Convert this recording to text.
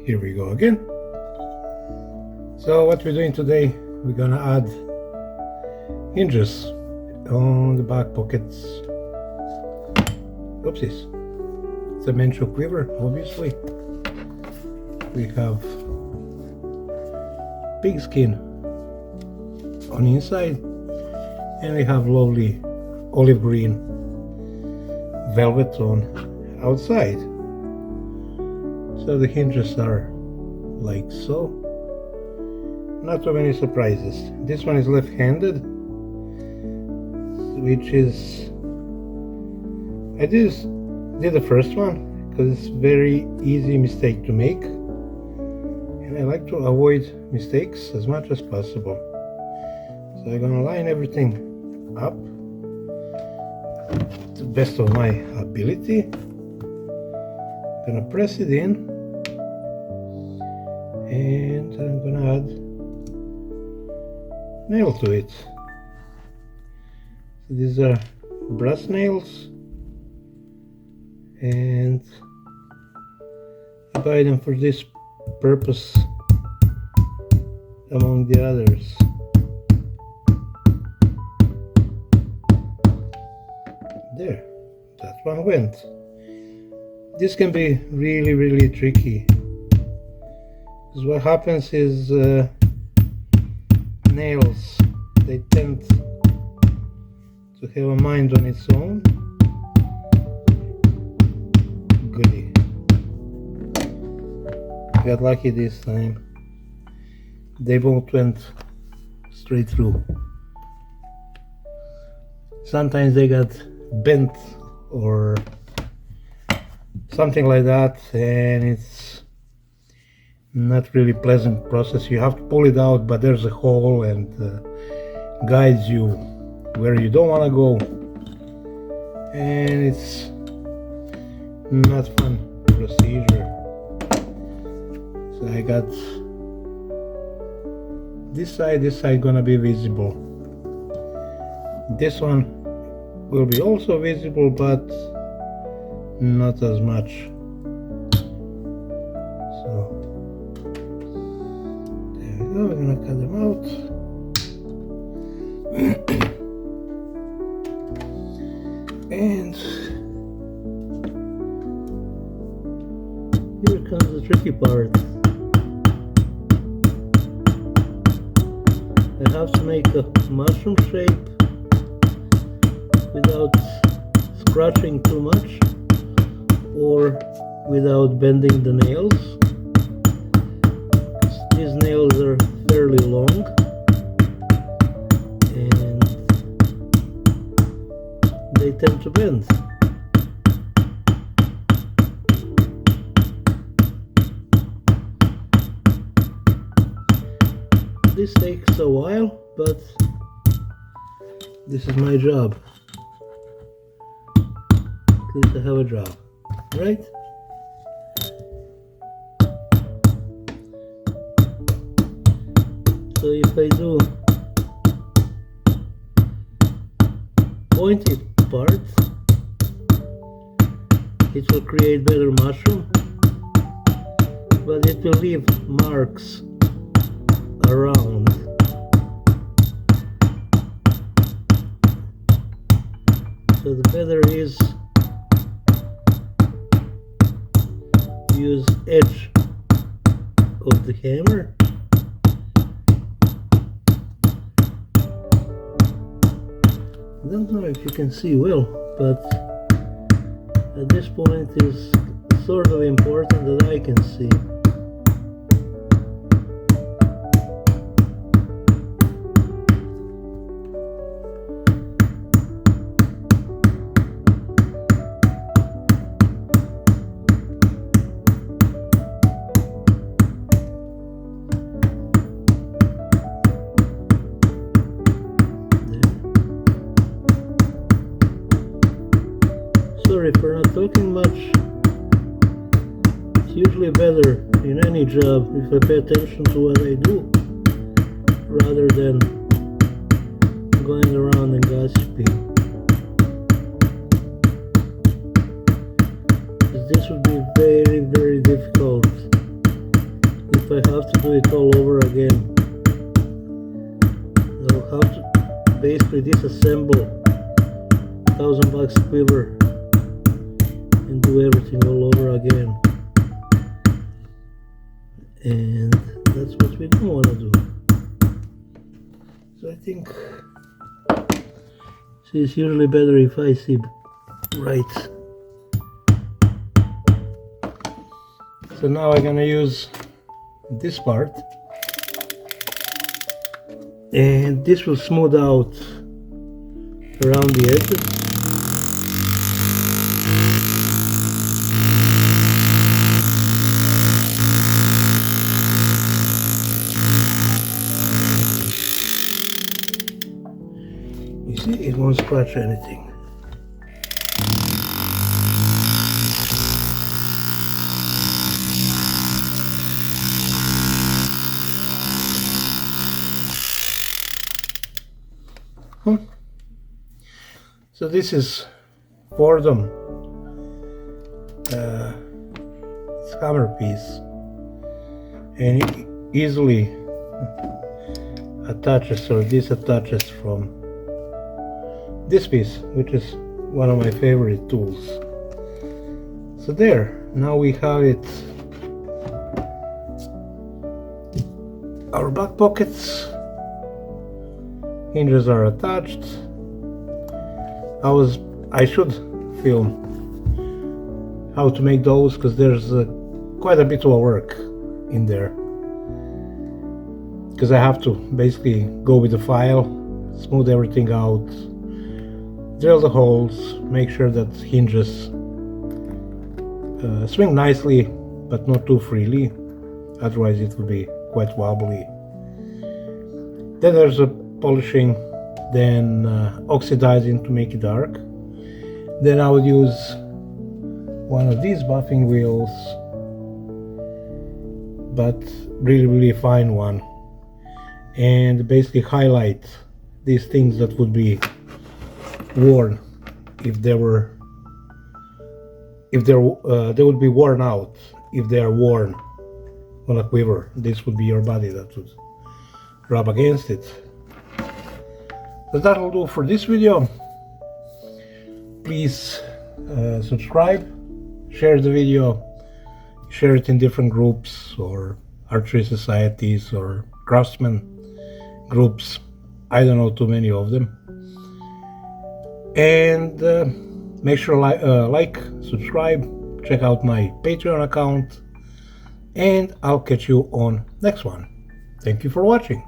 Here we go again. So what we're doing today, we're gonna add hinges on the back pockets. Oopsies. It's a menstrual quiver, obviously. We have pig skin on the inside, and we have lovely olive green velvet on outside. So the hinges are like so. Not too many surprises. This one is left-handed, which is, I just did the first one because it's very easy mistake to make, and I like to avoid mistakes as much as possible. So I'm gonna line everything up to the best of my ability. Gonna press it in, and I'm gonna add nail to it. So these are brass nails, and I buy them for this purpose among the others. There, that one went. This can be really tricky, because what happens is nails, they tend to have a mind on its own. Goody. Got lucky this time. They both went straight through. Sometimes they got bent or something like that, and it's not really pleasant process. You have to pull it out, but there's a hole and guides you where you don't want to go, and it's not fun procedure. So I got this side gonna be visible. This one will be also visible, but not as much. So there we go, we're gonna cut them out. And here comes the tricky part. I have to make a mushroom shape without scratching too much or without bending the nails. These nails are fairly long, and they tend to bend. This takes a while, but this is my job. At least I have a job, right? So if I do pointed parts, it will create better mushroom, but it will leave marks around. So the better is to use edge of the hammer. I don't know if you can see well, but at this point it's sort of important that I can see. Sorry for not talking much. It's usually better in any job if I pay attention to what I do rather than going around and gossiping. Because this would be very, very difficult have to do it all over again. I'll have to basically disassemble $1,000 quiver and do everything all over again. And that's what we don't want to do. So I think it's usually better if I see right. So now I'm gonna use this part, and this will smooth out around the edges. You see, it won't scratch anything. So this is Fordham hammer piece, and it easily attaches or disattaches from this piece, which is one of my favorite tools. So there, now we have it. Our back pockets, hinges are attached. I should film how to make those, because there's quite a bit of work in there, because I have to basically go with the file, smooth everything out, drill the holes, make sure that hinges swing nicely but not too freely, otherwise it will be quite wobbly. Then there's a polishing, then oxidizing to make it dark. Then I would use one of these buffing wheels, but really fine one, and basically highlight these things that would be worn if they would be worn out if they are worn on a quiver. This would be your body that would rub against it. So that'll do for this video. Please subscribe, share the video, share it in different groups or archery societies or craftsman groups. I don't know too many of them. And make sure like, subscribe, check out my Patreon account, and I'll catch you on next one. Thank you for watching.